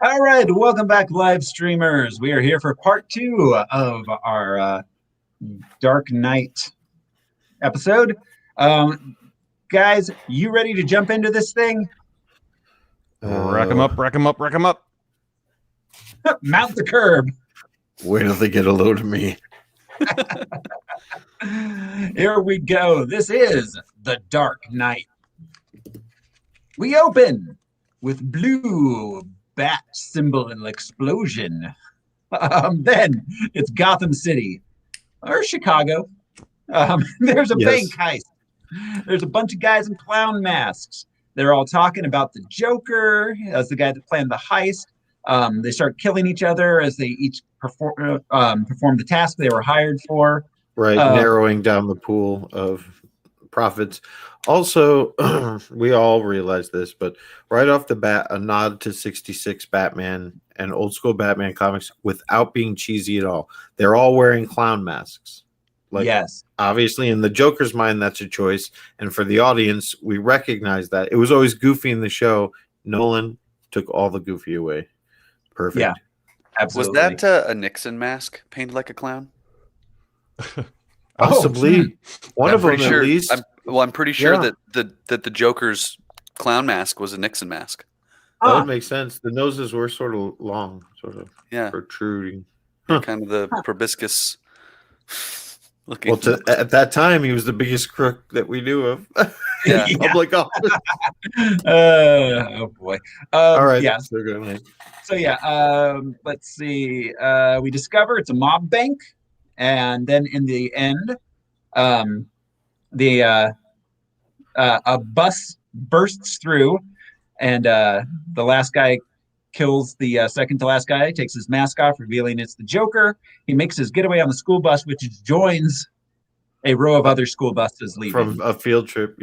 All right, welcome back, live streamers. We are here for part two of our Dark Knight episode. Guys, you ready to jump into this thing? Rack 'em up, rack 'em up, rack 'em up. Mount the curb. Wait till they get a load of me. Here we go. This is the Dark Knight. We open with blue bat symbol and explosion. Then it's Gotham City or Chicago. There's a bank heist. There's a bunch of guys in clown masks. They're all talking about the Joker as the guy that planned the heist. They start killing each other as they each perform the task they were hired for. Right, narrowing down the pool of profits. Also, we all realize this, but right off the bat, a nod to 66 Batman and old school Batman comics without being cheesy at all. They're all wearing clown masks. Like, yes. Obviously, in the Joker's mind, that's a choice. And for the audience, we recognize that. It was always goofy in the show. Nolan took all the goofy away. Perfect. Yeah, absolutely. Was that a Nixon mask painted like a clown? Possibly. One of them, at least. I'm pretty sure that the Joker's clown mask was a Nixon mask. That would make sense. The noses were sort of long, sort of protruding. Kind of the proboscis looking. Well, at that time, he was the biggest crook that we knew of. Yeah. Public office. Oh, boy. All right. Yeah. So, let's see. We discover it's a mob bank. And then in the end, a bus bursts through, and the last guy kills the second to last guy, takes his mask off, revealing it's the Joker. He makes his getaway on the school bus, which joins a row of other school buses leaving. From a field trip,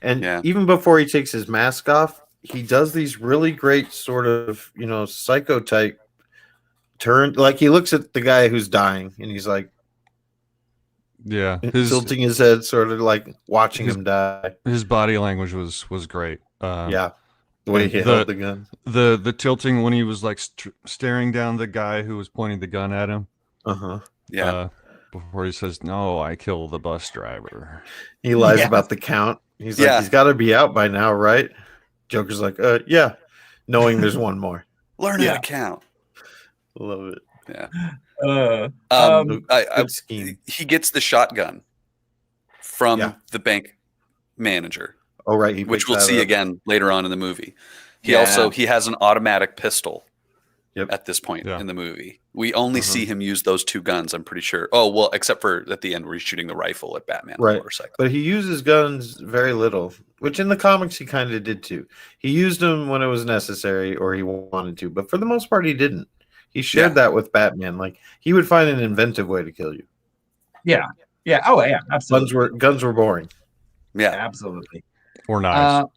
And even before he takes his mask off, he does these really great sort of, psycho type turn. Like, he looks at the guy who's dying, and he's like, tilting his head, sort of like watching him die. His body language was great. The way he held the gun. The tilting when he was like staring down the guy who was pointing the gun at him. Before he says, "No, I killed the bus driver." He lies about the count. He's like, he's got to be out by now, right? Joker's like, knowing there's one more. Learn how to count. Love it. Yeah. Scheme. He gets the shotgun from the bank manager. Oh, right. Which we'll see again later on in the movie. He has an automatic pistol at this point in the movie. We only see him use those two guns, I'm pretty sure. Oh, well, except for at the end where he's shooting the rifle at Batman on the motorcycle. But he uses guns very little, which in the comics he kind of did too. He used them when it was necessary or he wanted to, but for the most part he didn't. He shared that with Batman. Like, he would find an inventive way to kill you. Yeah. Yeah. Oh, yeah. Absolutely. Guns were boring. Yeah. Absolutely. Or knives.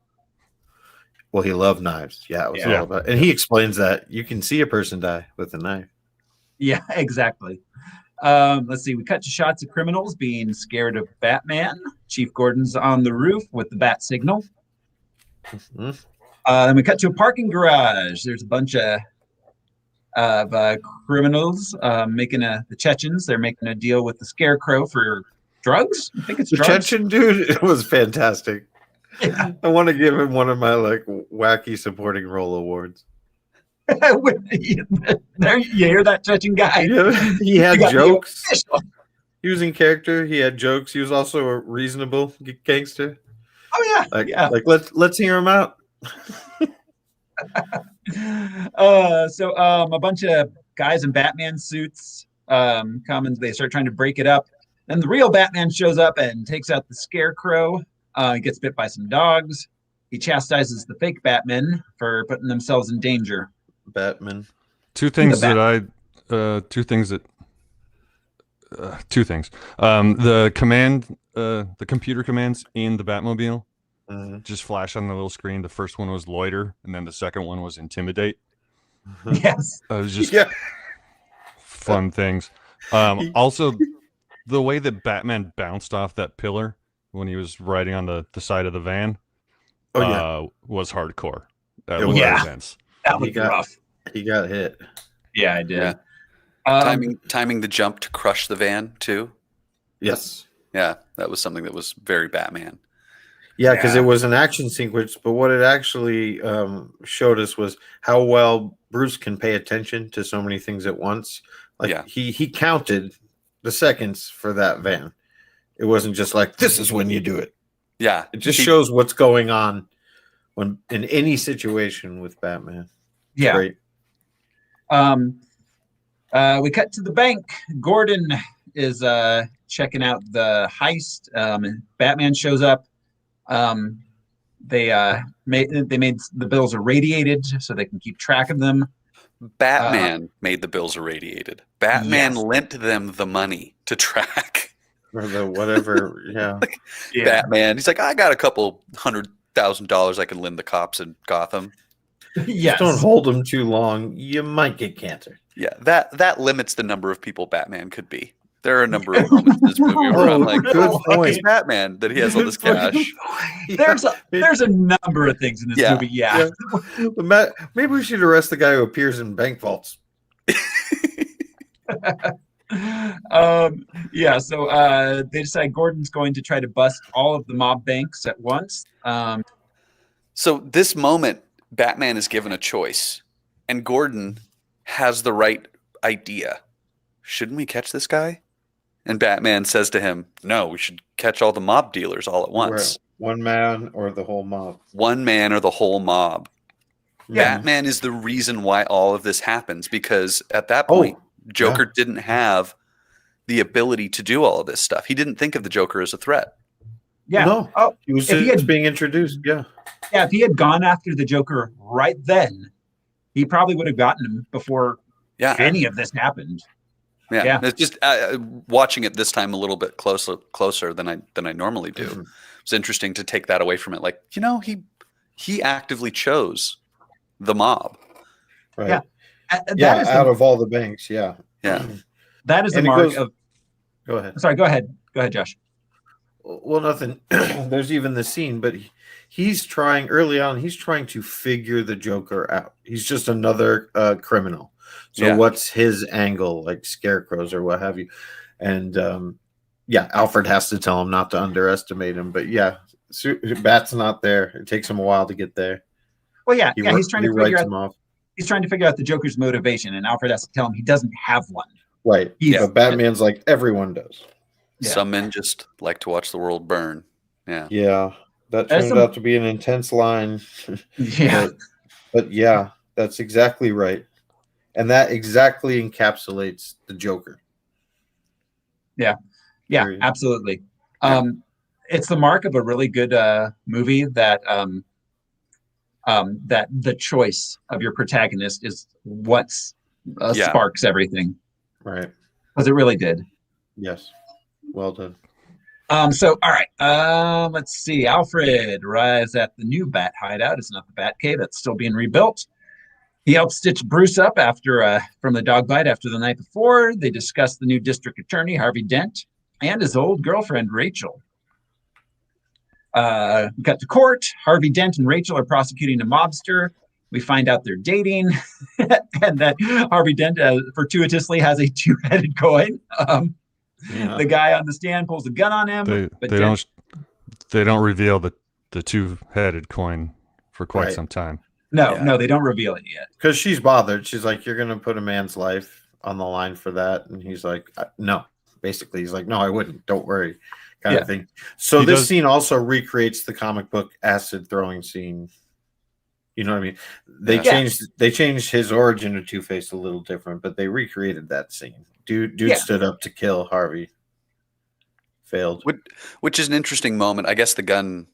Well, he loved knives. Yeah, it was all about. And he explains that you can see a person die with a knife. Yeah, exactly. Let's see. We cut to shots of criminals being scared of Batman. Chief Gordon's on the roof with the bat signal. Then we cut to a parking garage. There's a bunch of criminals making the Chechens. They're making a deal with the Scarecrow for drugs. I think it's drugs. Chechen dude, it was fantastic. Yeah. I want to give him one of my wacky supporting role awards. You hear that Chechen guy? Yeah, he had jokes. He was in character. He had jokes. He was also a reasonable gangster. Oh yeah, Like let's hear him out. So a bunch of guys in Batman suits come and they start trying to break it up. Then the real Batman shows up and takes out the Scarecrow. He gets bit by some dogs. He chastises the fake Batman for putting themselves in danger. Batman. Two things. The computer commands in the Batmobile just flash on the little screen. The first one was loiter, and then the second one was intimidate. Yes. It was just fun things. Also, the way that Batman bounced off that pillar when he was riding on the side of the van was hardcore. That was intense. That was rough. He got hit. Yeah, I did. Timing the jump to crush the van too. Yes. Yeah, that was something that was very Batman. Yeah, because it was an action sequence, but what it actually showed us was how well Bruce can pay attention to so many things at once. Like he counted the seconds for that van. It wasn't just like, this is when you do it. Yeah. It just shows what's going on when in any situation with Batman. It's great. We cut to the bank. Gordon is checking out the heist. Batman shows up. They made the bills irradiated so they can keep track of them. Batman made the bills irradiated. Batman lent them the money to track. Or the whatever, Batman, he's like, I got a couple $100,000 I can lend the cops in Gotham. Yes. Don't hold them too long. You might get cancer. Yeah, that limits the number of people Batman could be. There are a number of moments in this movie where I'm like, good point. It's Batman that he has all this cash. There's a number of things in this movie. Yeah. Maybe we should arrest the guy who appears in bank vaults. So they decide Gordon's going to try to bust all of the mob banks at once. So this moment, Batman is given a choice, and Gordon has the right idea. Shouldn't we catch this guy? And Batman says to him, no, we should catch all the mob dealers all at once. One man or the whole mob. One man or the whole mob. Yeah. Batman is the reason why all of this happens, because at that point, Joker didn't have the ability to do all of this stuff. He didn't think of the Joker as a threat. Yeah. No. He was just being introduced. Yeah. Yeah, if he had gone after the Joker right then, he probably would have gotten him before any of this happened. Yeah. It's just watching it this time a little bit closer than I normally do. Mm-hmm. It's interesting to take that away from it. Like, he actively chose the mob. Right. Yeah. Out of all the banks. Yeah. Yeah. That is the mark of. Go ahead. Sorry. Go ahead. Go ahead, Josh. Well, nothing. There's even the scene, but he's trying early on. He's trying to figure the Joker out. He's just another criminal. So what's his angle, like scarecrows or what have you? And Alfred has to tell him not to underestimate him. But Bat's not there. It takes him a while to get there. Well, he's trying to figure out. He's trying to figure out the Joker's motivation, and Alfred has to tell him he doesn't have one. Right. But Batman's like, everyone does. Yeah. Some men just like to watch the world burn. Yeah. Yeah. That turned out to be an intense line. Yeah. But that's exactly right. And that exactly encapsulates the Joker. Yeah. Yeah, absolutely. It's the mark of a really good movie that that the choice of your protagonist is what sparks everything. Right. Because it really did. Yes. Well done. All right. Let's see. Alfred arrives at the new Bat hideout. It's not the Bat Cave. That's still being rebuilt. He helps stitch Bruce up from the dog bite after the night before. They discuss the new district attorney, Harvey Dent, and his old girlfriend, Rachel. We cut to court. Harvey Dent and Rachel are prosecuting a mobster. We find out they're dating and that Harvey Dent fortuitously has a two-headed coin. The guy on the stand pulls a gun on him. They don't reveal the two-headed coin for quite some time. No, they don't reveal it yet. Because she's bothered. She's like, you're going to put a man's life on the line for that? And he's like, no. Basically, he's like, no, I wouldn't. Don't worry. Kind of thing. So this scene also recreates the comic book acid throwing scene. You know what I mean? They changed his origin to Two-Face a little different, but they recreated that scene. Dude stood up to kill Harvey. Failed. Which is an interesting moment. I guess the gun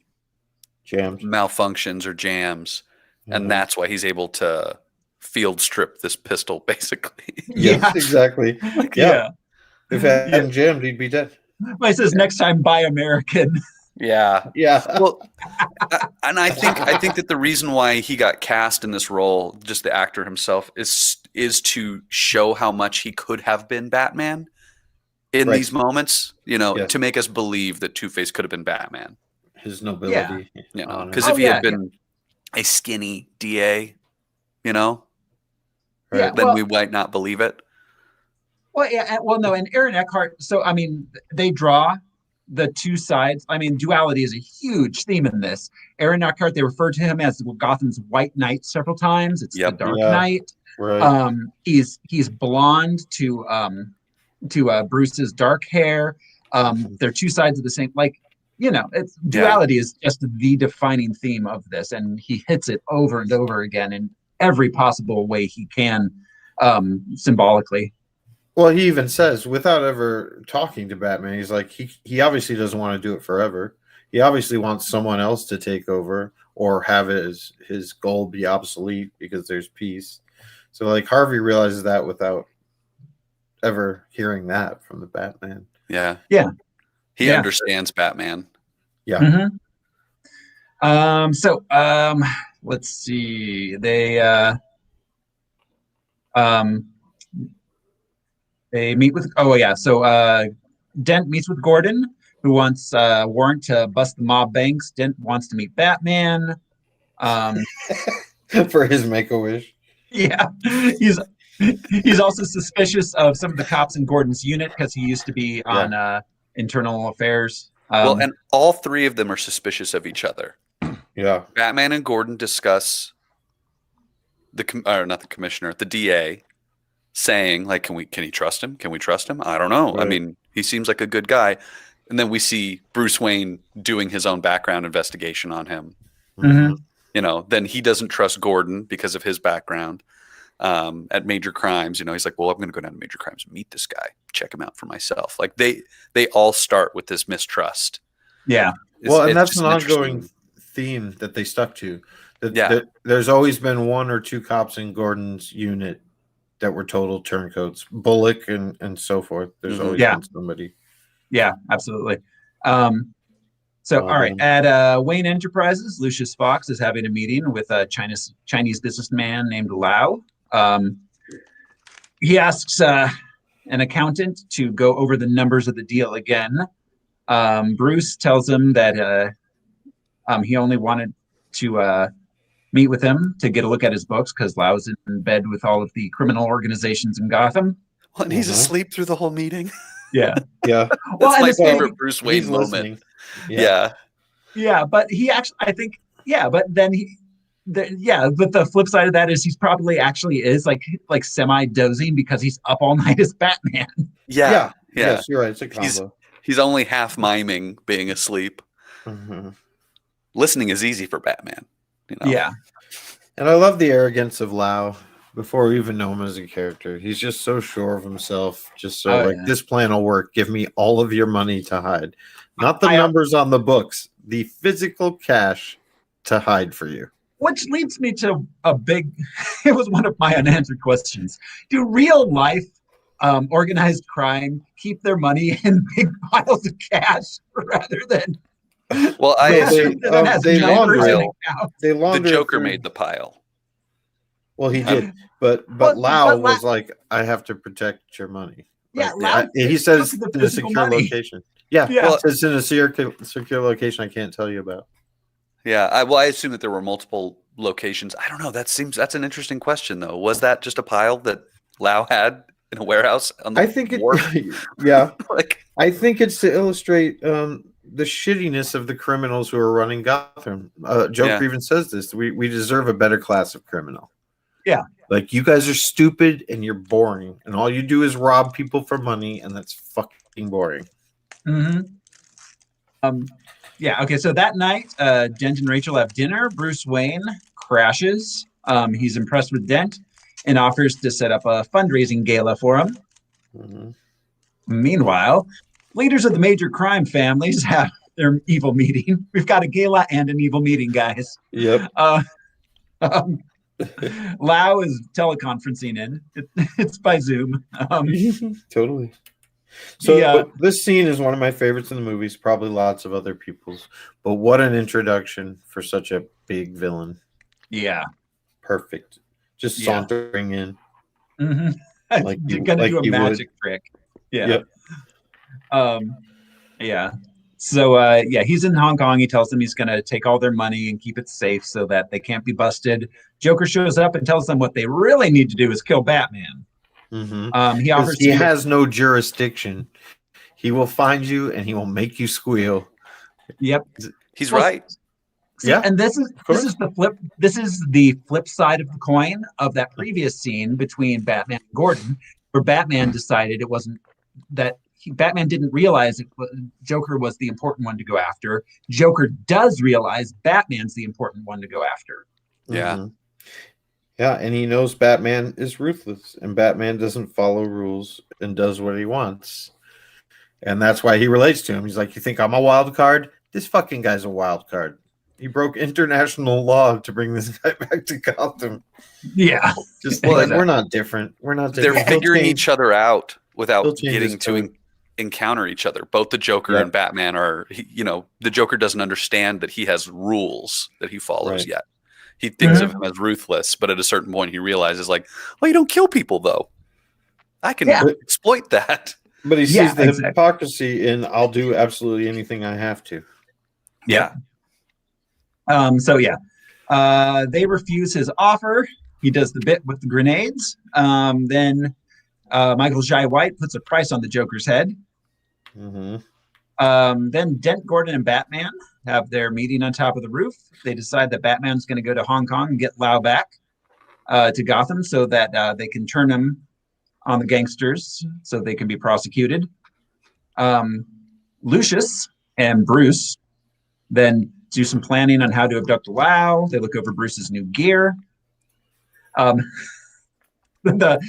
malfunctions or jams. And that's why he's able to field strip this pistol, basically. Yes, exactly. If it hadn't jammed, he'd be dead. Well, he says next time, buy American. Yeah. Well, and I think that the reason why he got cast in this role, just the actor himself, is to show how much he could have been Batman in these moments. To make us believe that Two-Face could have been Batman. His nobility. Because if he had been. a skinny DA, you know, Yeah, then we might not believe it. Well, yeah, well, no, and Aaron Eckhart. So, I mean, they draw the two sides. I mean, duality is a huge theme in this. Aaron Eckhart, they refer to him as Gotham's White Knight several times. It's the Dark Knight. Right. He's blonde to Bruce's dark hair. They're two sides of the same. Like, it's duality is just the defining theme of this, and he hits it over and over again in every possible way he can, symbolically. Well, he even says, without ever talking to Batman, he's like, he obviously doesn't want to do it forever. He obviously wants someone else to take over or have his goal be obsolete because there's peace. So, like, Harvey realizes that without ever hearing that from the Batman. Yeah. Yeah. He understands Batman. Yeah. Mm-hmm. Let's see. They meet with, so Dent meets with Gordon, who wants a warrant to bust the mob banks. Dent wants to meet Batman. For his Make-A-Wish. Yeah. He's also suspicious of some of the cops in Gordon's unit because he used to be on internal affairs. Well, and all three of them are suspicious of each other. Yeah. Batman and Gordon discuss not the commissioner, the DA, saying, like, can he trust him? Can we trust him? I don't know. Right. I mean, he seems like a good guy. And then we see Bruce Wayne doing his own background investigation on him. Mm-hmm. Then he doesn't trust Gordon because of his background at Major Crimes. He's like, well, I'm going to go down to Major Crimes and meet this guy, check him out for myself. Like they all start with this mistrust. Yeah. And that's an ongoing theme that they stuck to. There's always been one or two cops in Gordon's unit that were total turncoats, Bullock and so forth. There's always been somebody. Yeah, absolutely. All right. At Wayne Enterprises, Lucius Fox is having a meeting with a Chinese businessman named Lau. He asks an accountant to go over the numbers of the deal again. Bruce tells him that he only wanted to meet with him to get a look at his books because Lau's in bed with all of the criminal organizations in Gotham. Well, and he's asleep through the whole meeting. Yeah. Yeah. That's my favorite Bruce Wayne moment. Yeah. Yeah, but he actually, I think, but then but the flip side of that is he's probably actually is like semi-dozing because he's up all night as Batman. Yeah. Yes, you're right. It's a combo. He's only half miming being asleep. Mm-hmm. Listening is easy for Batman. Yeah. And I love the arrogance of Lau before we even know him as a character. He's just so sure of himself. Just so this plan will work. Give me all of your money to hide. Not the numbers on the books, the physical cash to hide for you. Which leads me to it was one of my unanswered questions. Do real life organized crime keep their money in big piles of cash rather than... Well, they launder. The Joker made the pile. Well, he did, but Lau was like, "I have to protect your money." Yeah, he says in a secure location. Yeah, well, it's in a secure location. I can't tell you about. Yeah, I assume that there were multiple locations. I don't know. That's an interesting question, though. Was that just a pile that Lau had in a warehouse on the wharf? I think it's to illustrate the shittiness of the criminals who are running Gotham. Joker even says this. We deserve a better class of criminal. Yeah. Like, you guys are stupid and you're boring. And all you do is rob people for money, and that's fucking boring. Mm-hmm. Okay, so that night, Dent and Rachel have dinner. Bruce Wayne crashes. He's impressed with Dent and offers to set up a fundraising gala for him. Mm-hmm. Meanwhile, leaders of the major crime families have their evil meeting. We've got a gala and an evil meeting, guys. Yep. Lau is teleconferencing in. It's by Zoom. Totally. So this scene is one of my favorites in the movies, probably lots of other people's. But what an introduction for such a big villain. Yeah. Perfect. Just sauntering in. Mm-hmm. Like gonna do a magic trick. Yeah. Yep. So yeah, he's in Hong Kong. He tells them he's going to take all their money and keep it safe so that they can't be busted. Joker shows up and tells them what they really need to do is kill Batman. He offers he has no jurisdiction. He will find you and he will make you squeal. Yep, he's right. See, yeah, and this is the flip. This is the flip side of the coin of that previous scene between Batman and Gordon, where Batman decided it wasn't that Batman didn't realize Joker was the important one to go after. Joker does realize Batman's the important one to go after. Yeah. Yeah, and he knows Batman is ruthless, and Batman doesn't follow rules and does what he wants. And that's why he relates to him. He's like, you think I'm a wild card? This fucking guy's a wild card. He broke international law to bring this guy back to Gotham. Yeah. Just like, we're not different. We're not different. They're figuring each other out without getting to encounter each other. Both the Joker and Batman are, the Joker doesn't understand that he has rules that he follows yet. He thinks of him as ruthless, but at a certain point he realizes, like, well, you don't kill people, though. I can exploit that. But he sees the hypocrisy in, I'll do absolutely anything I have to. Yeah. They refuse his offer. He does the bit with the grenades. Then Michael Jai White puts a price on the Joker's head. Then Dent, Gordon, and Batman have their meeting on top of the roof. They decide that Batman's going to go to Hong Kong and get Lau back to Gotham so that they can turn him on the gangsters so they can be prosecuted. Lucius and Bruce then do some planning on how to abduct Lau. They look over Bruce's new gear.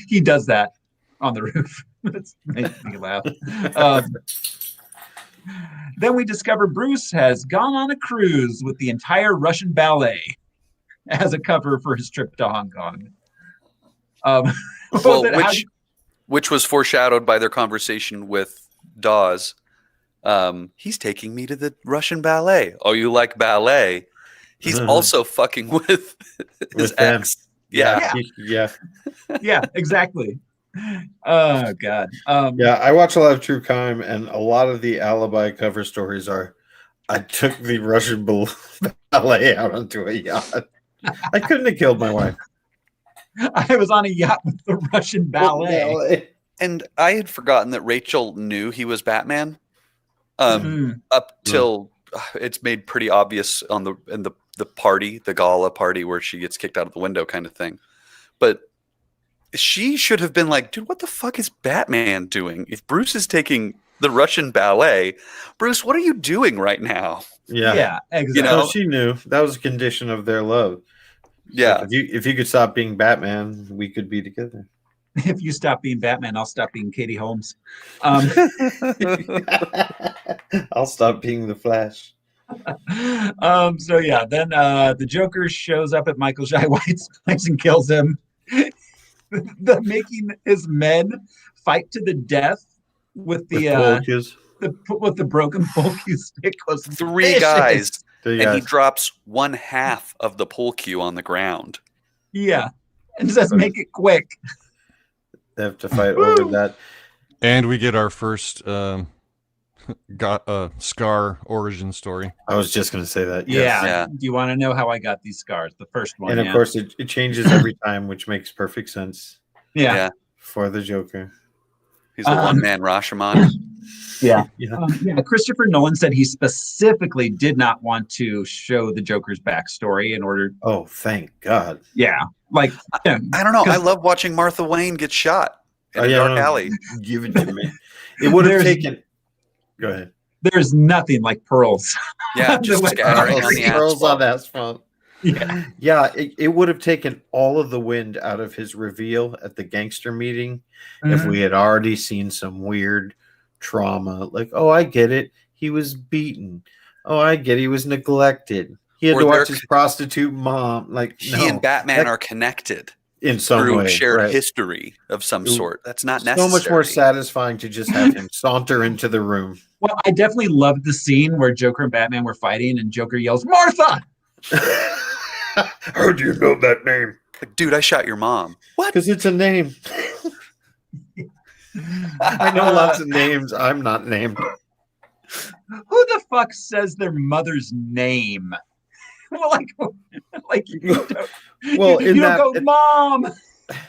He does that on the roof. It's making me laugh. Then we discover Bruce has gone on a cruise with the entire Russian ballet as a cover for his trip to Hong Kong. Which was foreshadowed by their conversation with Dawes. He's taking me to the Russian ballet. Oh, you like ballet? He's also fucking with his ex. Yeah, exactly. Oh God. I watch a lot of true crime, and a lot of the alibi cover stories are, I took the Russian ballet out onto a yacht. I couldn't have killed my wife. I was on a yacht with the Russian ballet. And I had forgotten that Rachel knew he was Batman. Up till it's made pretty obvious in the party, the gala party where she gets kicked out of the window kind of thing. But she should have been like, dude, what the fuck is Batman doing? If Bruce is taking the Russian ballet, Bruce, what are you doing right now? Yeah, exactly. So she knew that was a condition of their love. Yeah. Like, if you could stop being Batman, we could be together. If you stop being Batman, I'll stop being Katie Holmes. I'll stop being the Flash. Then the Joker shows up at Michael Jai White's place and kills him. Making his men fight to the death with the broken pool cue stick was three guys, and he drops one half of the pool cue on the ground. Yeah, and says, "Make it quick." They have to fight over that, and we get our first scar origin story. I was just going to say that. Yes. Yeah. Do you want to know how I got these scars? The first one. And of course, it changes every time, which makes perfect sense. Yeah. For the Joker. He's the one-man Rashomon. Christopher Nolan said he specifically did not want to show the Joker's backstory in order. Oh, thank God. Yeah. Like, I don't know. I love watching Martha Wayne get shot in a dark alley. Give it to me. It would have taken... Go ahead. There's nothing like pearls. Yeah, just scattering on the pearls on asphalt. Yeah, it would have taken all of the wind out of his reveal at the gangster meeting if we had already seen some weird trauma. Like, oh, I get it. He was beaten. Oh, I get it. He was neglected. He had to watch his prostitute mom. Like, he and Batman are connected. In some through way, shared history of some sort. That's not necessary. So much more satisfying to just have him saunter into the room. Well, I definitely loved the scene where Joker and Batman were fighting and Joker yells, "Martha!" How do you know that name? Like, dude, I shot your mom. What? Because it's a name. I know lots of names. I'm not named. who the fuck says their mother's name? Well, like you don't, you don't go, Mom.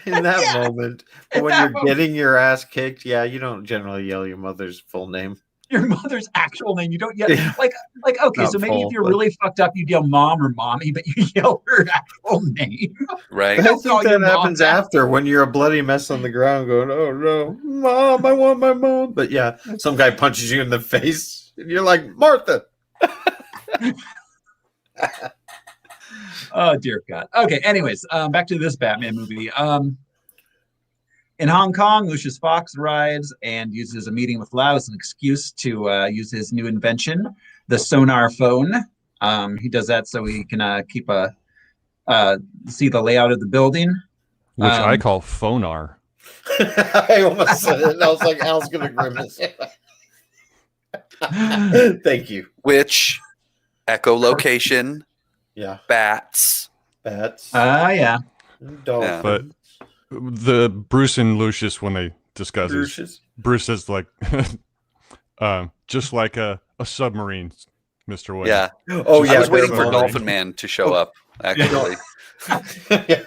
In that moment, but when you're getting your ass kicked, you don't generally yell your mother's full name. Your mother's actual name. You don't yell like okay, not so maybe if you're really fucked up, you'd yell Mom or Mommy, but you yell her actual name. Right. I think that happens after when you're a bloody mess on the ground going, oh no, Mom, I want my mom. But some guy punches you in the face and you're like, Martha. Oh dear God. Okay, anyways, back to this Batman movie. In Hong Kong, Lucius Fox arrives and uses a meeting with Lau as an excuse to use his new invention, the sonar phone. He does that so he can see the layout of the building, which I call phonar. I almost said it. And I was like, Al's gonna grimace. Thank you. Which echolocation? Yeah. Bats. Yeah. Dolphins. But the Bruce and Lucius, when they discuss it, Bruce says like, just like a submarine, Mr. Wayne. Yeah. Oh yeah. I was waiting for Dolphin Man to show up. Actually. Yeah.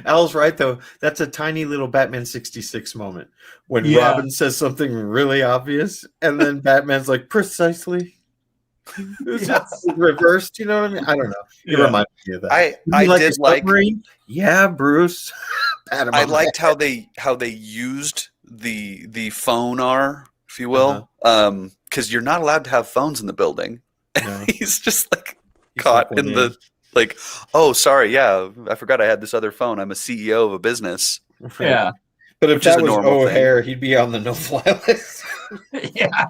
Al's right though. That's a tiny little Batman 66 moment when Robin says something really obvious, and then Batman's like, precisely. It's reversed, you know what I mean? I don't know. It reminds me of that. I did like. Yeah, Bruce. I liked how they used the phonar, if you will, because you're not allowed to have phones in the building. No. He's just like caught in the like. Oh, sorry. Yeah, I forgot I had this other phone. I'm a CEO of a business. Yeah, but if that was O'Hare, he'd be on the no-fly list. Yeah.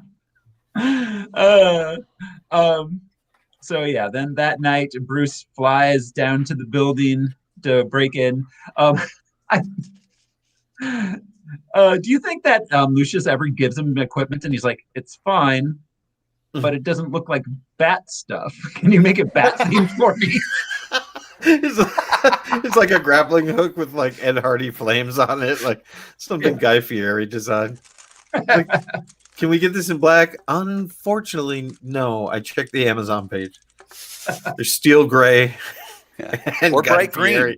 So then that night Bruce flies down to the building to break in. Do you think that Lucius ever gives him equipment and he's like, it's fine, but it doesn't look like bat stuff? Can you make it bat themed for me? It's like a grappling hook with like Ed Hardy flames on it, like something Guy Fieri designed. Like, can we get this in black? Unfortunately, no. I checked the Amazon page. There's steel gray and or bright green.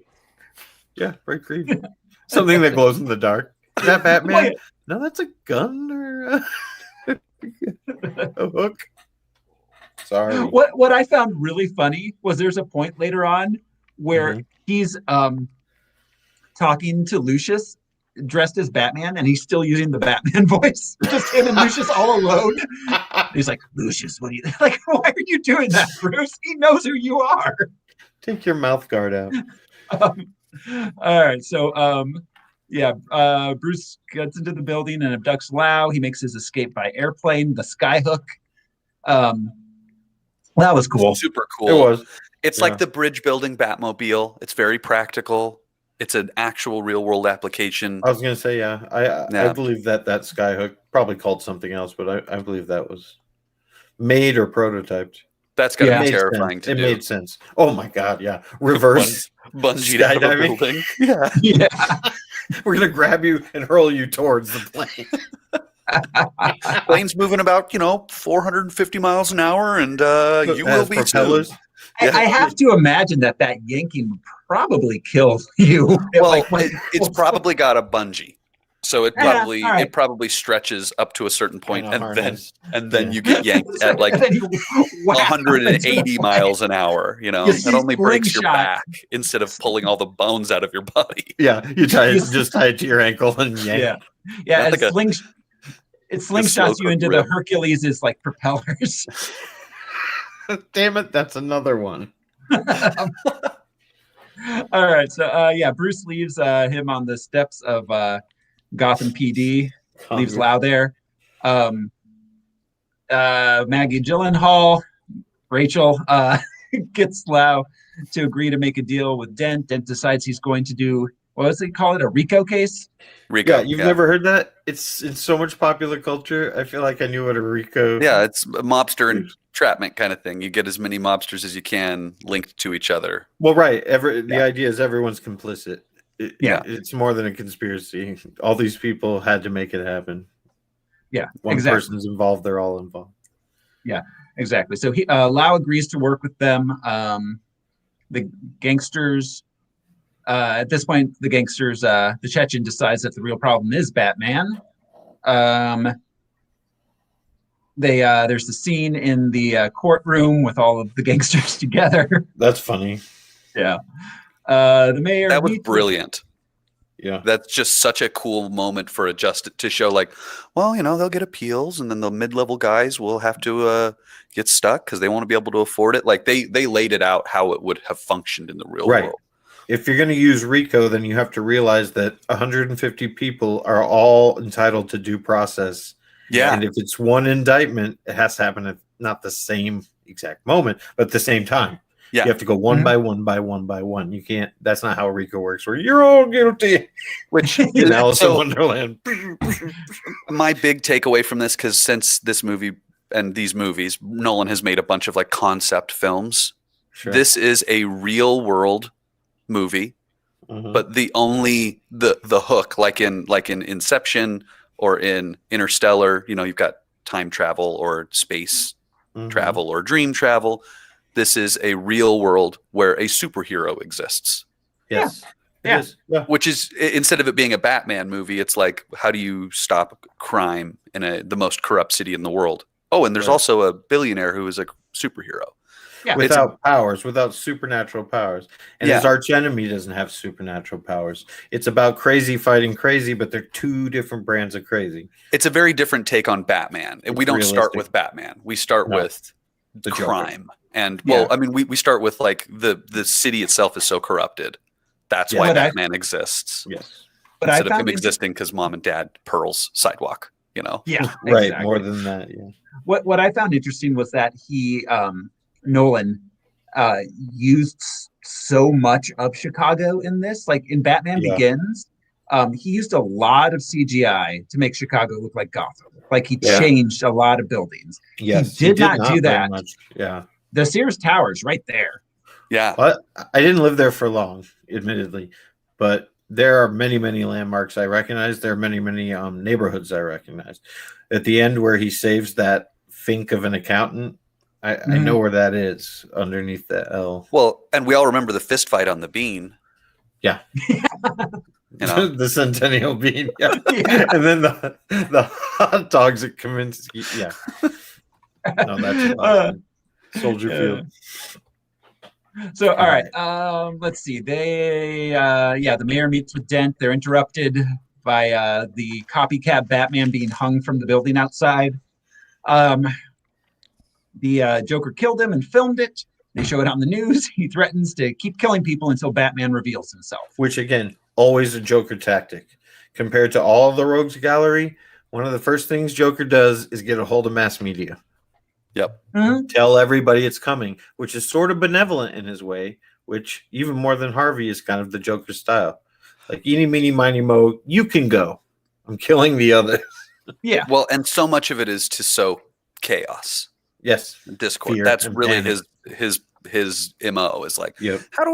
Yeah, bright green. Something that glows in the dark. Is that Batman? No, that's a gun or a hook. Sorry. What I found really funny was there's a point later on where he's talking to Lucius dressed as Batman, and he's still using the Batman voice. Just him and Lucius all alone. He's like, Lucius, what are you like? Why are you doing that, Bruce? He knows who you are. Take your mouth guard out. All right, so Bruce gets into the building and abducts Lau. He makes his escape by airplane, the Skyhook. That was cool. Super cool. It was. It's like the bridge building Batmobile. It's very practical. It's an actual real world application. I was going to say, I believe that Skyhook, probably called something else, but I believe that was made or prototyped. That's got to be terrifying to do. It made sense. Oh my God, yeah. Reverse bungee out of a building. Yeah. We're going to grab you and hurl you towards the plane. Plane's moving about, 450 miles an hour, and you will be too. I have to imagine that yanking would probably kill you. Well, it's probably got a bungee, so it probably stretches up to a certain point, and then you get yanked at like 180 miles an hour. It only breaks your back instead of pulling all the bones out of your body. Yeah, you just tie it to your ankle and yank. Yeah. It slingshots you into the Hercules' like propellers. Damn it, that's another one. All right, so Bruce leaves him on the steps of Gotham PD, leaves Lau there. Maggie Gyllenhaal, Rachel, gets Lau to agree to make a deal with Dent. Dent decides he's going to do, what does he call it, a RICO case? RICO. Yeah, you've never heard that? It's in so much popular culture. I feel like I knew what a RICO. Yeah, it's a mobster entrapment kind of thing. You get as many mobsters as you can linked to each other. Well, right. The idea is everyone's complicit. It's more than a conspiracy. All these people had to make it happen. Yeah, One person's involved, they're all involved. Yeah, exactly. So Lau agrees to work with them. The gangsters, at this point, the Chechen decides that the real problem is Batman. There's the scene in the courtroom with all of the gangsters together. That's funny. Yeah. The mayor. That was brilliant. Yeah, that's just such a cool moment for a to show like, well, they'll get appeals, and then the mid-level guys will have to get stuck because they won't be able to afford it. Like they laid it out how it would have functioned in the real world. If you're going to use RICO, then you have to realize that 150 people are all entitled to due process. Yeah, and if it's one indictment, it has to happen at not the same exact moment, but at the same time. Yeah. You have to go one by one by one by one. You can't. That's not how RICO works. Where you're all guilty. Which in Alice in Wonderland. My big takeaway from this, because since this movie and these movies, Nolan has made a bunch of like concept films. Sure. This is a real world movie, but the hook, like in Inception or in Interstellar, you've got time travel or space travel or dream travel. This is a real world where a superhero exists. Yes. Yeah. Which is, instead of it being a Batman movie, it's like, how do you stop crime in the most corrupt city in the world? Oh, and there's also a billionaire who is a superhero. Yeah. Without powers, without supernatural powers. And his arch enemy doesn't have supernatural powers. It's about crazy fighting crazy, but they're two different brands of crazy. It's a very different take on Batman. We don't start with Batman. We start with the crime. Joker. And we start with like the city itself is so corrupted. That's why Batman exists. Yes. But instead of him existing because mom and dad Pearl's sidewalk, Yeah. Right. Exactly. More than that. Yeah. What I found interesting was that Nolan used so much of Chicago in this. Like in Batman Begins, he used a lot of CGI to make Chicago look like Gotham. Like he changed a lot of buildings. Yes. He did not do that. Much. Yeah. The Sears Tower's right there. Yeah. Well, I didn't live there for long, admittedly, but there are many, many landmarks I recognize. There are many, many neighborhoods I recognize. At the end where he saves that fink of an accountant, I know where that is underneath the L. Well, and we all remember the fist fight on the bean. Yeah. The Centennial Bean. Yeah. And then the hot dogs at Kaminsky. Yeah. No, that's awesome. Soldier Field. So, all right. Let's see. The mayor meets with Dent. They're interrupted by the copycat Batman being hung from the building outside. The Joker killed him and filmed it. They show it on the news. He threatens to keep killing people until Batman reveals himself. Which, again, always a Joker tactic. Compared to all of the Rogues Gallery, one of the first things Joker does is get a hold of mass media. Yep. Tell everybody it's coming, which is sort of benevolent in his way, which even more than Harvey is kind of the Joker style. Like, eeny, meeny, miny, mo, you can go. I'm killing the others. Yeah. Well, and so much of it is to sow chaos. Yes. Discord. That's really his MO is like, how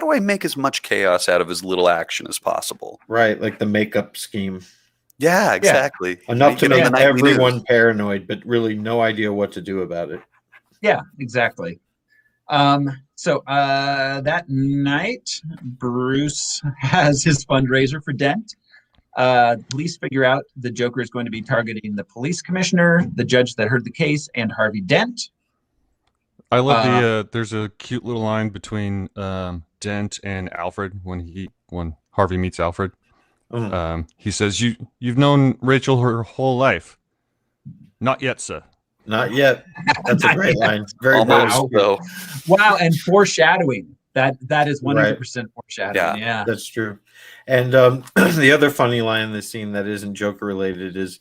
do I make as much chaos out of as little action as possible? Right. Like the makeup scheme. Yeah, exactly. Enough to make everyone paranoid, but really no idea what to do about it. Yeah, exactly. So that night, Bruce has his fundraiser for Dent. The police figure out the Joker is going to be targeting the police commissioner, the judge that heard the case, and Harvey Dent. I love there's a cute little line between Dent and Alfred when Harvey meets Alfred. He says, "You've known Rachel her whole life." Not yet, sir. Not yet. That's a great line. Very almost, though. Wow, and foreshadowing. That is 100% foreshadowing. Yeah, that's true. And the other funny line in this scene that isn't Joker related is,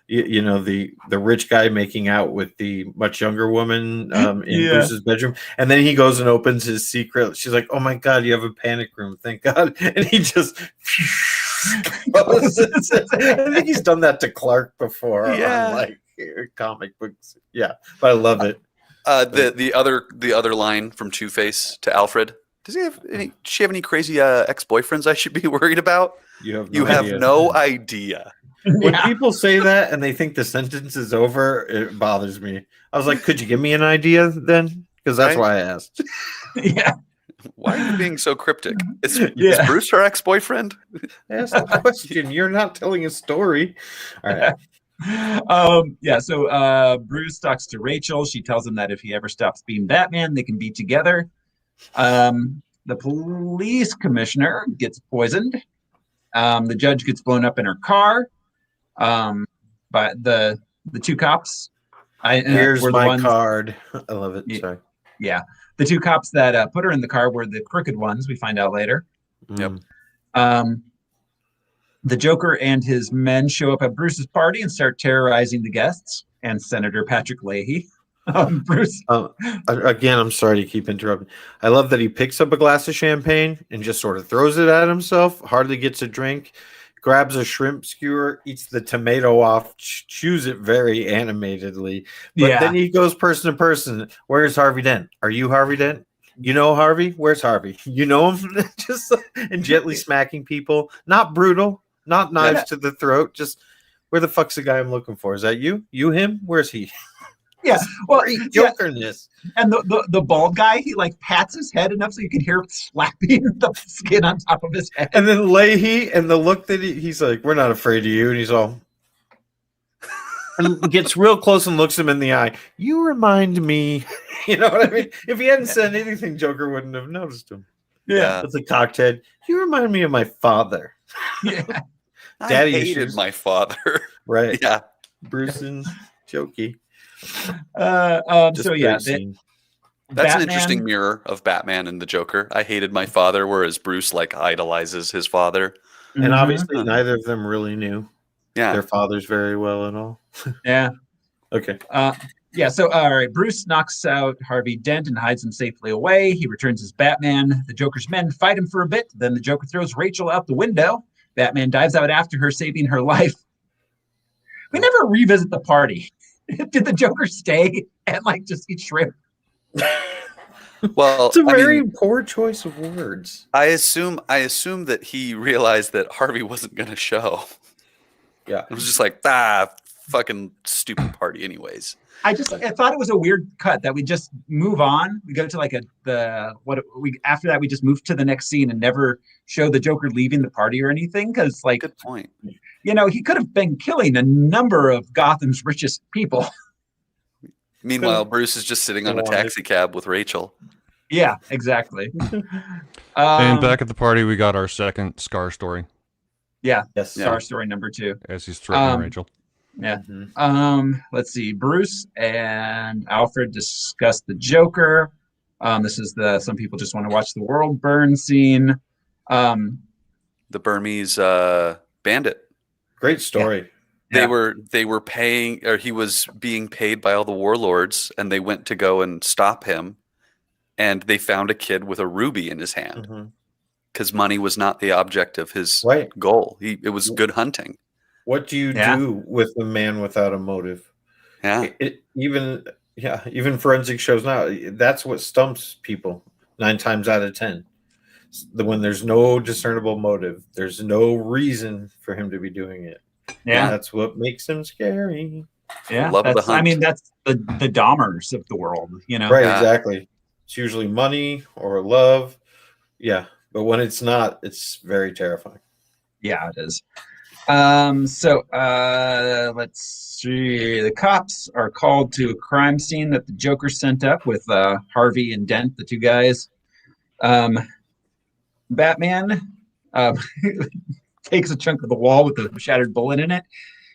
the rich guy making out with the much younger woman in Bruce's bedroom, and then he goes and opens his secret. She's like, "Oh my God, you have a panic room! Thank God!" And he just. I think he's done that to Clark before on like comic books. Yeah, but I love it. The other line from Two-Face to Alfred. Does she have any crazy ex-boyfriends I should be worried about? You have no idea. When people say that and they think the sentence is over, it bothers me. I was like, could you give me an idea then? Because that's why I asked. Yeah. Why are you being so cryptic? Is Bruce her ex-boyfriend? Ask the question. You're not telling a story. All right. So Bruce talks to Rachel. She tells him that if he ever stops being Batman, they can be together. The police commissioner gets poisoned. The judge gets blown up in her car. But the two cops. Here's my card. I love it. Sorry. Yeah. The two cops that put her in the car were the crooked ones, we find out later. Yep. The Joker and his men show up at Bruce's party and start terrorizing the guests and Senator Patrick Leahy. Bruce. Again, I'm sorry to keep interrupting. I love that he picks up a glass of champagne and just sort of throws it at himself, hardly gets a drink, grabs a shrimp skewer, eats the tomato off, chews it very animatedly. But then he goes person to person. Where's Harvey Dent? Are you Harvey Dent? You know Harvey? Where's Harvey? You know him? Just and gently smacking people. Not brutal, not knives to the throat. Just where the fuck's the guy I'm looking for? Is that you? You him? Where's he? Yeah, well, Jokerness. And the bald guy, he like pats his head enough so you can hear him slapping the skin on top of his head. And then Leahy and the look that he's like, we're not afraid of you. And he's all, and gets real close and looks him in the eye. You remind me, you know what I mean? If he hadn't said anything, Joker wouldn't have noticed him. Yeah. With the cocked head. You remind me of my father. Yeah. Daddy I hated issues. my father. Right. Yeah. Bruce and Jokey. So yeah, that's an interesting mirror of Batman and the Joker. I hated my father, whereas Bruce like idolizes his father, and obviously neither of them really knew their fathers very well at all. Yeah. Okay. So all right, Bruce knocks out Harvey Dent and hides him safely away. He returns as Batman. The Joker's men fight him for a bit. Then the Joker throws Rachel out the window. Batman dives out after her, saving her life. We never revisit the party. Did the Joker stay and like just eat shrimp? Well, it's a very poor choice of words. I assume that he realized that Harvey wasn't going to show. Yeah, it was just like fucking stupid party, anyways. I thought it was a weird cut that we just move on. We go to like after that we just move to the next scene and never show the Joker leaving the party or anything because like good point. You know, he could have been killing a number of Gotham's richest people. Meanwhile, Bruce is just sitting on a taxi cab with Rachel. Yeah, exactly. And back at the party, we got our second Scar story. Yeah, Scar story number 2. As he's threatening Rachel. Yeah. Let's see. Bruce and Alfred discuss the Joker. This is some people just want to watch the world burn scene. The Burmese bandit. Great story. Yeah. They were paying, or he was being paid by all the warlords, and they went to go and stop him, and they found a kid with a ruby in his hand because money was not the object of his goal. It was good hunting. What do you do with a man without a motive? Yeah. Even forensic shows now, that's what stumps people 9 times out of 10. When there's no discernible motive, there's no reason for him to be doing it. Yeah, that's what makes him scary. Yeah, that's the Dahmers of the world, you know. Right, exactly. It's usually money or love. Yeah, but when it's not, it's very terrifying. Yeah, it is. Let's see. The cops are called to a crime scene that the Joker sent up with Harvey and Dent, the two guys. Batman takes a chunk of the wall with a shattered bullet in it.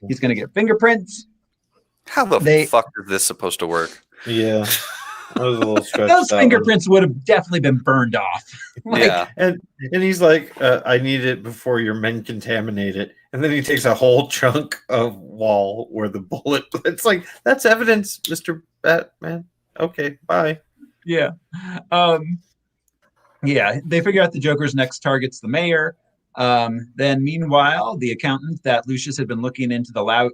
He's going to get fingerprints. How the fuck is this supposed to work? Yeah. That was a little stretched Those fingerprints would have definitely been burned off. And he's like, I need it before your men contaminate it. And then he takes a whole chunk of wall where the bullet. It's like, that's evidence, Mr. Batman. Okay, bye. Yeah. They figure out the Joker's next target's the mayor. Then meanwhile, the accountant that Lucius had been looking into the Lau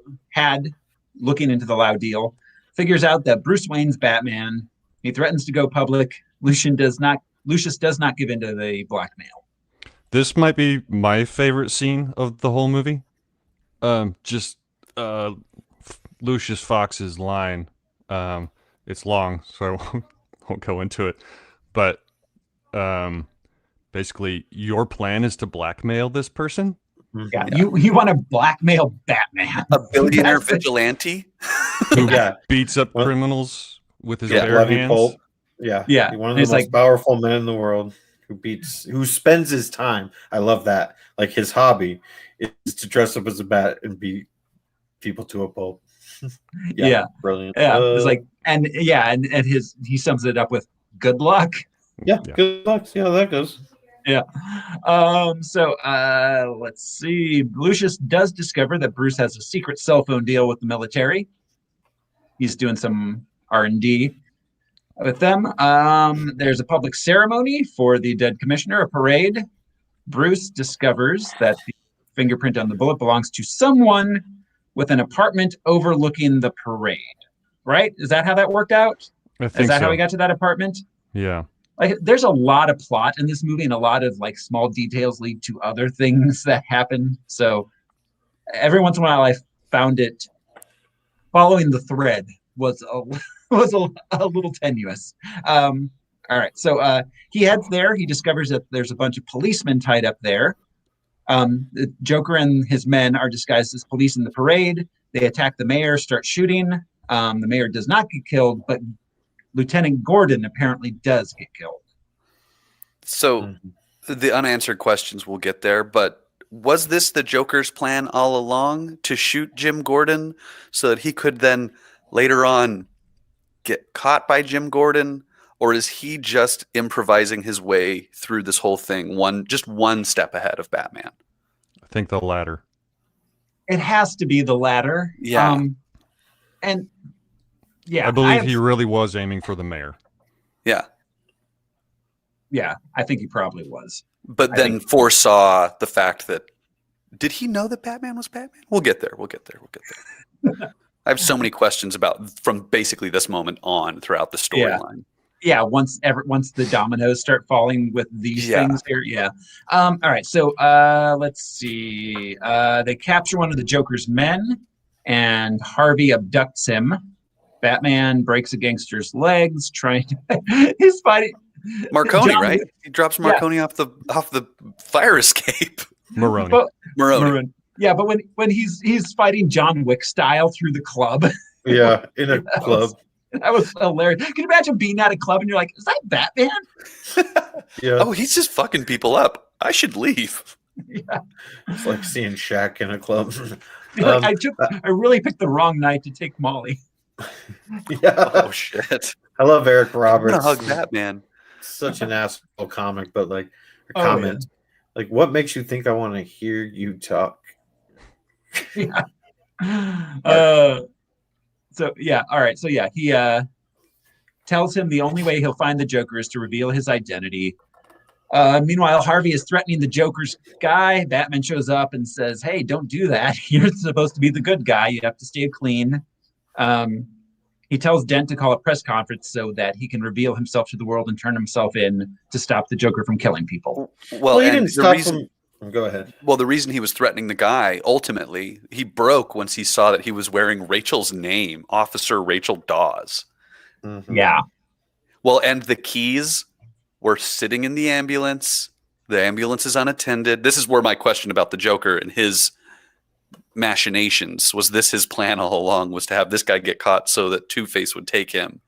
deal figures out that Bruce Wayne's Batman. He threatens to go public. Lucius does not give in to the blackmail. This might be my favorite scene of the whole movie. Just Lucius Fox's line. It's long, so I won't go into it. But basically, your plan is to blackmail this person? Yeah, you want to blackmail Batman. A billionaire vigilante? Who beats up criminals with his bare bloody hands? Pulp. Yeah. One of the most powerful men in the world who spends his time. I love that. Like his hobby is to dress up as a bat and beat people to a pulp. Brilliant. Yeah. It's like, and he sums it up with good luck. Yeah. Good luck. See how that goes. Yeah. So let's see. Lucius does discover that Bruce has a secret cell phone deal with the military. He's doing some R&D with them. There's a public ceremony for the dead commissioner, a parade. Bruce discovers that the fingerprint on the bullet belongs to someone with an apartment overlooking the parade. Right? Is that how that worked out? I think Is that so. how we got to that apartment? Yeah. Like, there's a lot of plot in this movie, and a lot of like small details lead to other things that happen. So every once in a while, I found it following the thread was a little tenuous. All right, so he heads there. He discovers that there's a bunch of policemen tied up there. The Joker and his men are disguised as police in the parade. They attack the mayor, start shooting. The mayor does not get killed, but Lieutenant Gordon apparently does get killed. So the unanswered questions will get there, but was this the Joker's plan all along to shoot Jim Gordon so that he could then later on get caught by Jim Gordon? Or is he just improvising his way through this whole thing, just one step ahead of Batman? I think the latter. It has to be the latter. Yeah. And yeah, I believe he really was aiming for the mayor. Yeah. Yeah, I think he probably was. But then foresaw the fact that, did he know that Batman was Batman? We'll get there. I have so many questions from basically this moment on throughout the storyline. Yeah, once the dominoes start falling with these things here. Yeah. All right, so let's see. They capture one of the Joker's men, and Harvey abducts him. Batman breaks a gangster's legs, he's fighting Marconi, right? He drops Marconi off the fire escape. Maroni. Yeah, but when he's fighting John Wick style through the club. Yeah, in a club. That was hilarious. Can you imagine being at a club and you're like, is that Batman? Yeah. Oh, he's just fucking people up. I should leave. Yeah. It's like seeing Shaq in a club. I really picked the wrong night to take Molly. Yeah. Oh shit. I love Eric Roberts. I'm gonna hug Batman. Such an asshole comic, but like comment. Like, what makes you think I want to hear you talk? Yeah. So yeah, all right. So yeah, he tells him the only way he'll find the Joker is to reveal his identity. Meanwhile, Harvey is threatening the Joker's guy. Batman shows up and says, "Hey, don't do that. You're supposed to be the good guy. You have to stay clean." He tells Dent to call a press conference so that he can reveal himself to the world and turn himself in to stop the Joker from killing people. Well, he didn't stop him. Go ahead. Well, the reason he was threatening the guy, ultimately, he broke once he saw that he was wearing Rachel's name, Officer Rachel Dawes. Mm-hmm. Yeah. Well, and the keys were sitting in the ambulance. The ambulance is unattended. This is where my question about the Joker and his machinations, was this his plan all along, was to have this guy get caught so that Two-Face would take him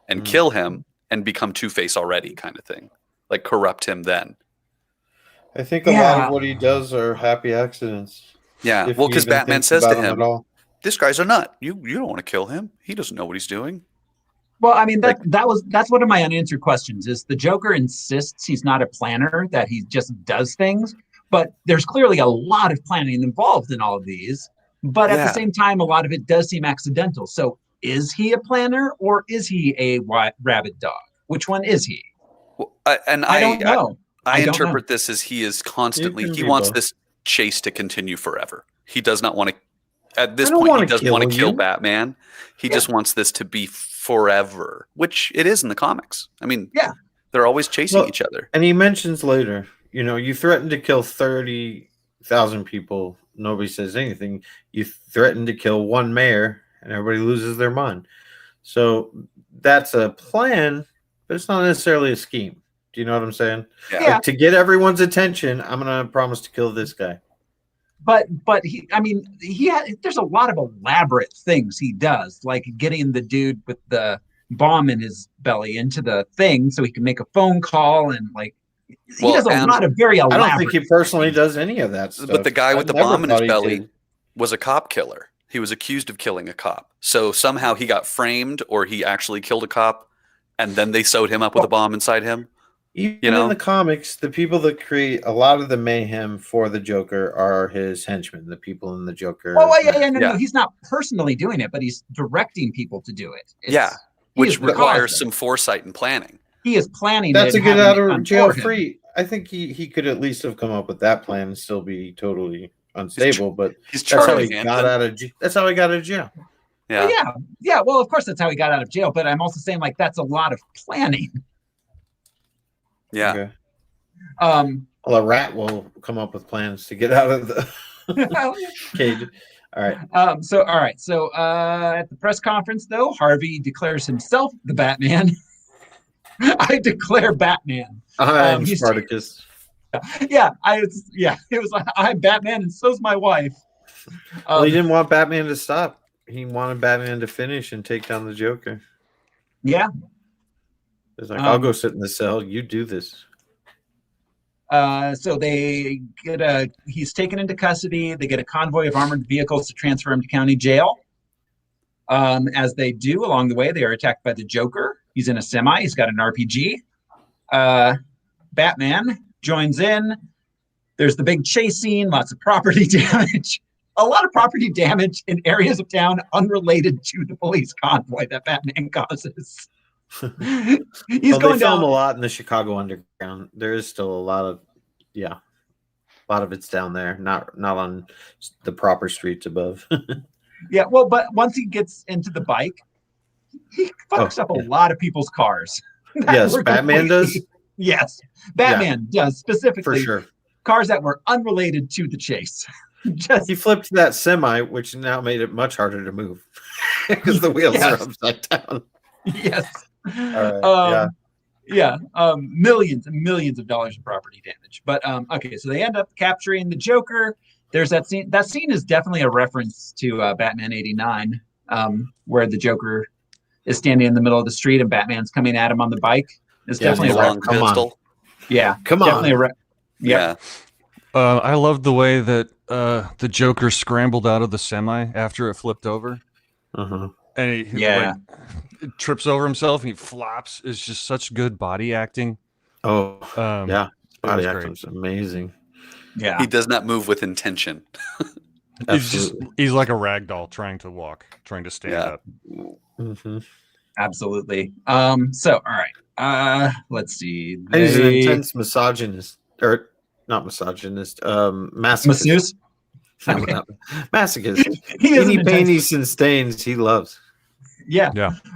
and kill him and become Two-Face already, kind of thing. Like corrupt him then. I think a lot of what he does are happy accidents. Yeah, well, because Batman says to him, "This guy's a nut. You don't want to kill him. He doesn't know what he's doing." Well, I mean, that's one of my unanswered questions. Is the Joker insists he's not a planner, that he just does things, but there's clearly a lot of planning involved in all of these. But at the same time, a lot of it does seem accidental. So, is he a planner or is he a rabid dog? Which one is he? Well, I don't know. I interpret know. this as he is constantly, he wants this chase to continue forever. He does not want to, at this point, he doesn't want to kill Batman. He just wants this to be forever, which it is in the comics. I mean, they're always chasing each other. And he mentions later, you threatened to kill 30 1,000 people, nobody says anything. You threaten to kill one mayor, and everybody loses their mind. So that's a plan, but it's not necessarily a scheme. Do you know what I'm saying? Yeah. Like, to get everyone's attention, I'm gonna promise to kill this guy. But there's a lot of elaborate things he does, like getting the dude with the bomb in his belly into the thing so he can make a phone call, and like he does a lot of very elaborate. I don't think he personally does any of that stuff. But the guy with the bomb in his belly was a cop killer. He was accused of killing a cop. So somehow he got framed, or he actually killed a cop, and then they sewed him up with a bomb inside him. Even in the comics, the people that create a lot of the mayhem for the Joker are his henchmen, the people in the Joker. Well, no, he's not personally doing it, but he's directing people to do it. Which requires some foresight and planning. He is planning. That's a get out of jail free. I think he could at least have come up with that plan and still be totally unstable. But that's how he got out of jail. That's how he got out of jail. Yeah. Well, of course, that's how he got out of jail. But I'm also saying, like, that's a lot of planning. Yeah. Okay. Well, a rat will come up with plans to get out of the cage. All right. So at the press conference, though, Harvey declares himself the Batman. I declare Batman. I'm Spartacus. It was like, I'm Batman, and so's my wife. Well, he didn't want Batman to stop. He wanted Batman to finish and take down the Joker. Yeah. It's like, I'll go sit in the cell. You do this. So they get he's taken into custody. They get a convoy of armored vehicles to transfer him to county jail. As they do along the way, they are attacked by the Joker. He's in a semi. He's got an RPG. Batman joins in. There's the big chase scene, lots of property damage. A lot of property damage in areas of town unrelated to the police convoy that Batman causes. He's going down a lot in the Chicago underground. There is still a lot of it's down there, not on the proper streets above. Yeah, well, but once he gets into the bike, he fucks up a lot of people's cars. Yes, Batman does. Yes, Batman does, specifically for sure. Cars that were unrelated to the chase. He flipped that semi, which now made it much harder to move because the wheels are upside down. Yes. All right, millions and millions of dollars in property damage. But okay, so they end up capturing the Joker. There's that scene. That scene is definitely a reference to Batman '89, where the Joker is standing in the middle of the street and Batman's coming at him on the bike. It's definitely a long pistol. Yeah, come on. I love the way that the Joker scrambled out of the semi after it flipped over. Uh-huh. And he trips over himself and he flops. It's just such good body acting. Body acting's amazing. Yeah, he does not move with intention. he's like a rag doll trying to walk, trying to stand up. Mm-hmm. Absolutely. So all right. Let's see. He's an intense misogynist, or not misogynist. Masochist. Okay. Masochist. Any painties and stains he loves. Yeah.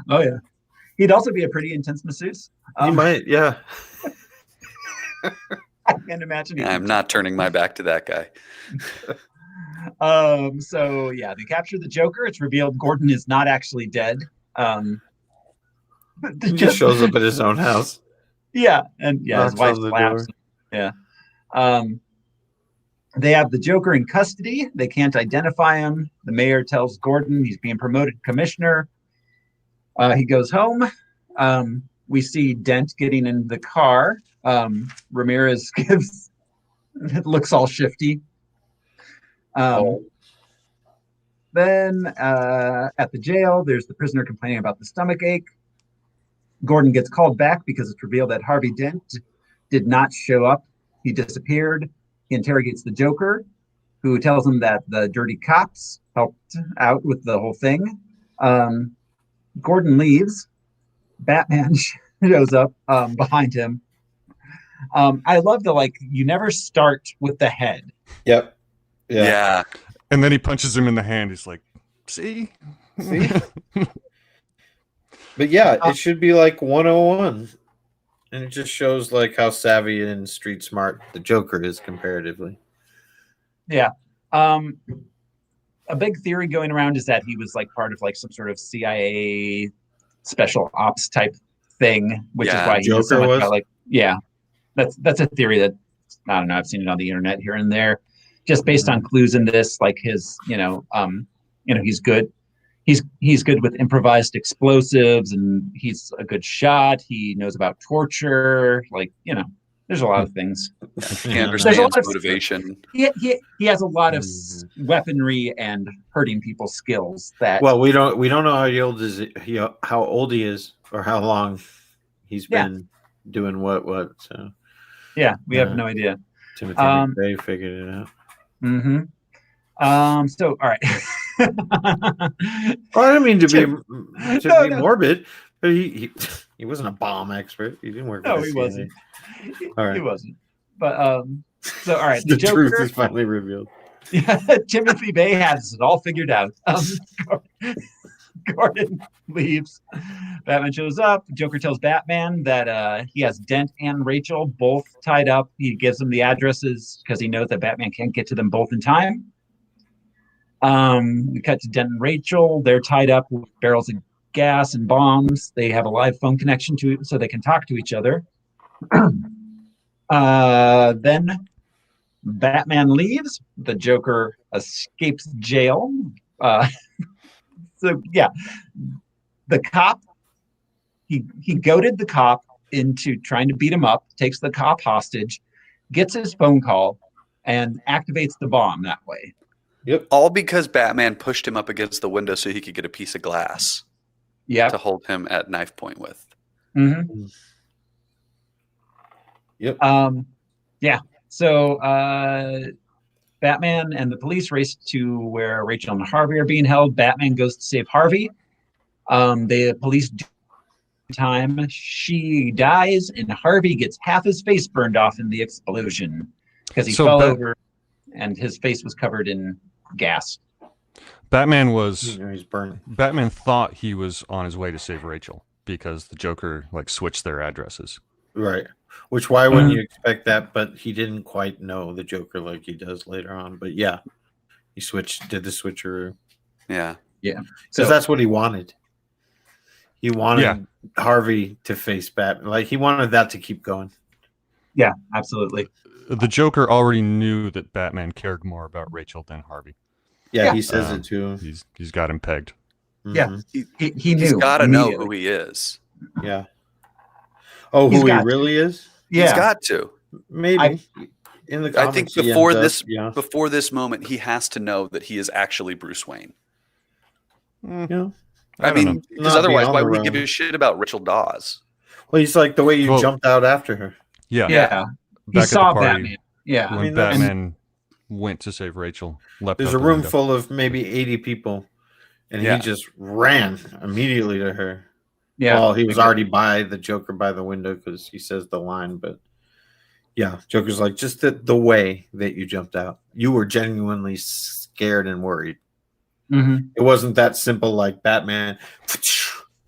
Oh yeah. He'd also be a pretty intense masseuse. He might. Yeah. I can't imagine. I'm not turning my back to that guy. So yeah, they capture the Joker. It's revealed Gordon is not actually dead. He just shows up at his own house. Yeah, and his wife laughs. Yeah. They have the Joker in custody. They can't identify him. The mayor tells Gordon he's being promoted to commissioner. He goes home. We see Dent getting in the car. Ramirez looks all shifty. Then at the jail, there's the prisoner complaining about the stomach ache. Gordon gets called back because it's revealed that Harvey Dent did not show up. He disappeared. He interrogates the Joker, who tells him that the dirty cops helped out with the whole thing. Gordon leaves. Batman shows up behind him. I love you never start with the head. Yep. Yeah. And then he punches him in the hand. He's like, see? But yeah, it should be like 101. And it just shows like how savvy and street smart the Joker is comparatively. Yeah. A big theory going around is that he was like part of like some sort of CIA special ops type thing, which is why he knows so much about that's a theory that I don't know. I've seen it on the internet here and there, just based on clues in this, like his, he's good. He's good with improvised explosives, and he's a good shot. He knows about torture, there's a lot of things. He understands motivation. He has a lot of weaponry and hurting people skills. That we don't know how old he is or how long he's been doing what. So we have no idea. Timothy McVeigh figured it out. Mm-hmm. So all right. Well, I didn't mean to be morbid, but he wasn't a bomb expert. He didn't work. No, he wasn't. He wasn't. But so all right, the Joker, truth is finally revealed. Yeah, Timothy Bay has it all figured out. Gordon leaves. Batman shows up. Joker tells Batman that he has Dent and Rachel both tied up. He gives them the addresses because he knows that Batman can't get to them both in time. We cut to Dent and Rachel. They're tied up with barrels of gas and bombs. They have a live phone connection so they can talk to each other. Then Batman leaves. The Joker escapes jail. So yeah, the cop, he goaded the cop into trying to beat him up, takes the cop hostage, gets his phone call, and activates the bomb that way. Yep. All because Batman pushed him up against the window so he could get a piece of glass. Yeah. To hold him at knife point with. Mm-hmm. Yep. Yeah. So Batman and the police race to where Rachel and Harvey are being held. Batman goes to save Harvey. The police do time. She dies, and Harvey gets half his face burned off in the explosion because he fell over, and his face was covered in gas. Batman he's burning. Batman thought he was on his way to save Rachel because the Joker switched their addresses. Right. Which why wouldn't you expect that? But he didn't quite know the Joker like he does later on. But yeah, he did the switcheroo. Yeah. Yeah. Because that's what he wanted. He wanted Harvey to face Batman. He wanted that to keep going. Yeah, absolutely. The Joker already knew that Batman cared more about Rachel than Harvey. Yeah, he says it to him. He's got him pegged. Yeah, he knew. He's got to know who he is. Yeah. Oh, who he really is? Yeah. He's got to. Maybe. In the comics, I think before this moment, he has to know that he is actually Bruce Wayne. Yeah. I mean, because otherwise, why would we give a shit about Rachel Dawes? Well, he's like the way you jumped out after her. Yeah. Yeah. He saw Batman. Yeah. When Batman went to save Rachel, there's a room full of maybe 80 people, and he just ran immediately to her. Yeah. Well, he was already by the Joker by the window because he says the line, but yeah, Joker's like, just the way that you jumped out. You were genuinely scared and worried. Mm-hmm. It wasn't that simple like Batman.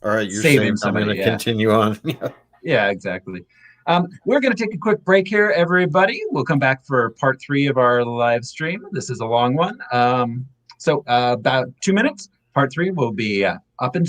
All right, you're saving somebody. I'm going to continue on. Yeah, exactly. We're going to take a quick break here, everybody. We'll come back for part 3 of our live stream. This is a long one. So about 2 minutes. Part 3 will be up and